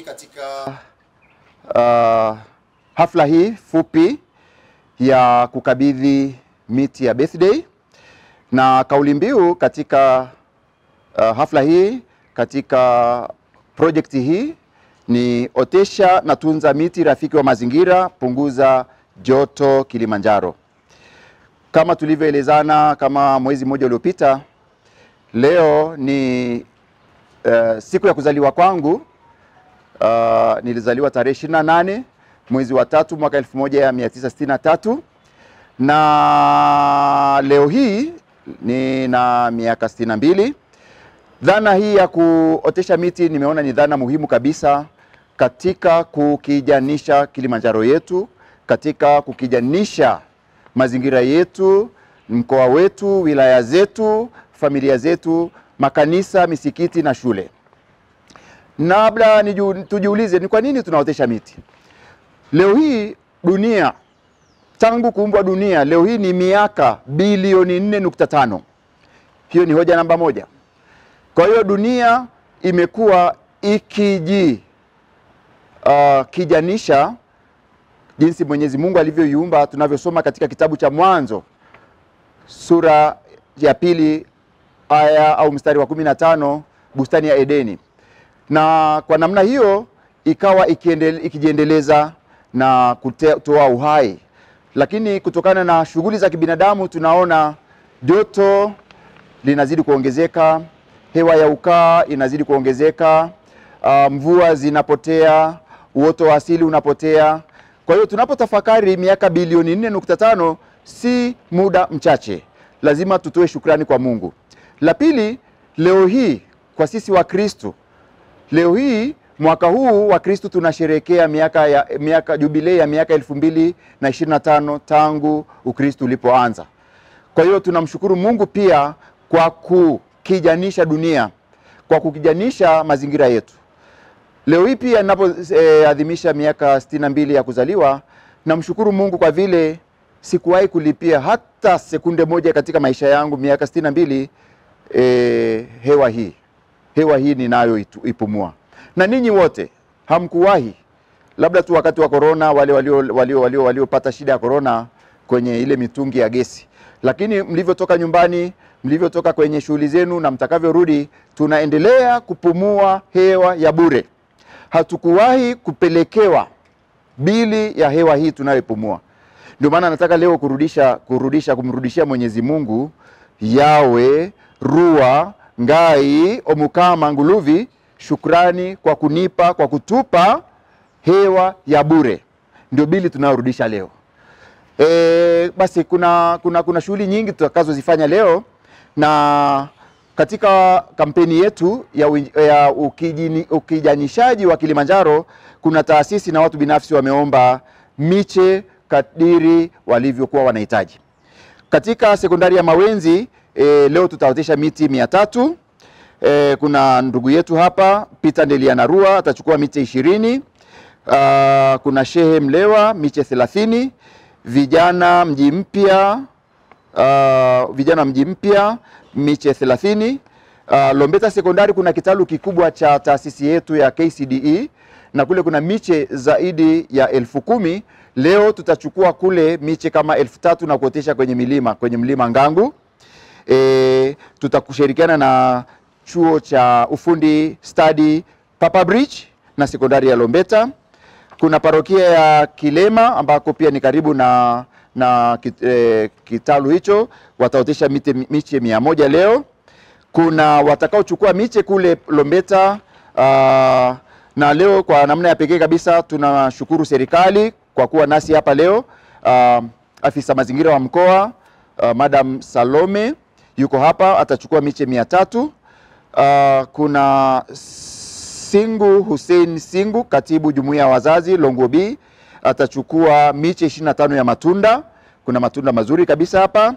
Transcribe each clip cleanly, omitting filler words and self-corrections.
Karibuni katika hafla hii fupi ya kukabidhi miti ya birthday, na kauli mbiu katika hafla hii, katika project hii ni otesha na tunza miti rafiki wa mazingira, punguza joto Kilimanjaro. Kama tulivyoelezana kama mwezi mmoja uliopita, leo ni siku ya kuzaliwa kwangu. Nilizaliwa tarehe 28 mwezi wa 3 mwaka 1963, na leo hii nina miaka 62. Dhana hii ya kuotesha miti nimeona ni dhana muhimu kabisa katika kukijanisha Kilimanjaro yetu, katika kukijanisha mazingira yetu, mkoa wetu, wilaya zetu, familia zetu, makanisa, misikiti na shule. Na labda tujiulize ni kwa nini tunaotesha miti. Leo hii dunia, tangu kuumbwa dunia, leo hii ni miaka bilioni 4.5. Hiyo ni hoja namba moja. Kwa hiyo dunia imekuwa kijanisha jinsi Mwenyezi Mungu alivyoiumba, tunavyosoma katika kitabu cha Mwanzo sura ya 2 aya au mstari wa 15, bustani ya Edeni. Na kwa namna hiyo ikawa ikijiendeleza na kutoa uhai. Lakini kutokana na shughuli za kibinadamu tunaona joto linazidi kuongezeka, hewa ya ukaa inazidi kuongezeka, mvua zinapotea, uoto wa asili unapotea. Kwa hiyo tunapotafakari miaka bilioni 4.5 si muda mchache. Lazima tutoe shukrani kwa Mungu. La pili, leo hii kwa sisi wa Kristo, leo hii mwaka huu wa Kristo tunasherehekea miaka jubilei ya miaka 2025 tangu Ukristo ulipoanza. Kwa hiyo tunamshukuru Mungu pia kwa kukijanisha dunia, kwa kukijanisha mazingira yetu. Leo hii pia ninapoadhimisha miaka 62 ya kuzaliwa, namshukuru Mungu kwa vile sikuwahi kulipia hata sekunde moja katika maisha yangu miaka 62 hewa hii ninayo ipumua. Na ninyi wote hamkuwahi, labda tu wakati wa corona, waliopata shida ya corona kwenye ile mitungi ya gesi. Lakini mlivyotoka nyumbani, mlivyotoka kwenye shughuli zenu na mtakavyorudi, tunaendelea kupumua hewa ya bure. Hatukuwahi kupelekewa bili ya hewa hii tunayopumua. Ndio maana nataka leo kumrudishia Mwenyezi Mungu Yawe Rua Ngai Omukama Nguluvi shukrani kwa kutupa hewa ya bure. Ndio bili tunarudisha leo. Basi kuna shughuli nyingi tutakazozifanya leo, na katika kampeni yetu ya ukijanishaji wa Kilimanjaro, kuna taasisi na watu binafsi wameomba miche kadiri walivyokuwa wanahitaji. Katika sekondari ya Mawenzi leo tutaotesha miti 300. Kuna ndugu yetu hapa Peter Ndeliana Rua atachukua miche 20. Kuna Shehe Mlewa miche 30. Vijana mji mpya miche 30. Lombeta sekondari kuna kitalu kikubwa cha taasisi yetu ya KCDE, na kule kuna miche zaidi ya 10,000. Leo tutachukua kule miche kama 3,000 na kuotesha kwenye mlima Ngangu. Tutakushirikiana na chuo cha ufundi study Papa Bridge na sekondari ya Lombeta. Kuna parokia ya Kilema ambako pia ni karibu na kitalu hicho, wataotesha miche 100 leo. Kuna watakaochukua miche kule Lombeta, na leo kwa namna ya pekee kabisa tunashukuru serikali kwa kuwa nasi hapa leo. Afisa mazingira wa mkoa Madam Salome yuko hapa, atachukua miche 300. Kuna Singu Hussein Singu, katibu jumuiya ya wazazi Longobi, atachukua miche 25 ya matunda. Kuna matunda mazuri kabisa hapa.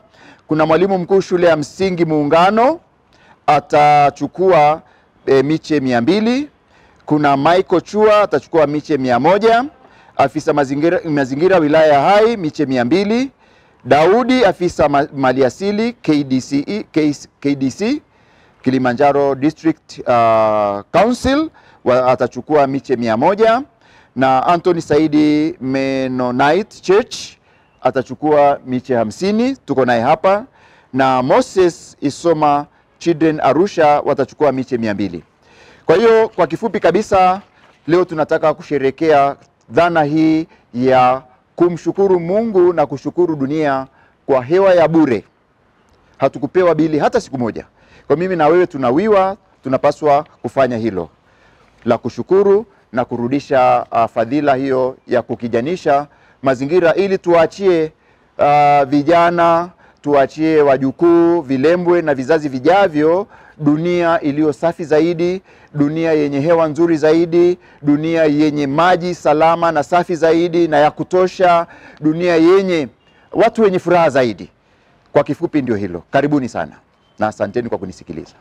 Kuna mwalimu mkuu shule ya msingi Muungano, atachukua miche 200. Kuna Michael Chua atachukua miche 100. Afisa mazingira wilaya ya Hai miche 200. Daudi afisa maliasili KDC Kilimanjaro District Council atachukua miche 100, na Anthony Saidi Mennonite Church atachukua miche 50, tuko naye hapa, na Moses Isoma Children Arusha watachukua miche 200. Kwa hiyo kwa kifupi kabisa, leo tunataka kusherekea dhana hii ya kumshukuru Mungu na kushukuru dunia kwa hewa ya bure. Hatukupewa bili hata siku moja. Kwa mimi na wewe tunapaswa kufanya hilo la kushukuru na kurudisha fadhila hiyo ya kukijanisha mazingira, ili tuachie vijana, tuachie wajukuu, vilembwe na vizazi vijavyo dunia iliyo safi zaidi, dunia yenye hewa nzuri zaidi, dunia yenye maji salama na safi zaidi na ya kutosha, dunia yenye watu wenye furaha zaidi. Kwa kifupi ndio hilo. Karibuni sana na asanteni kwa kunisikiliza.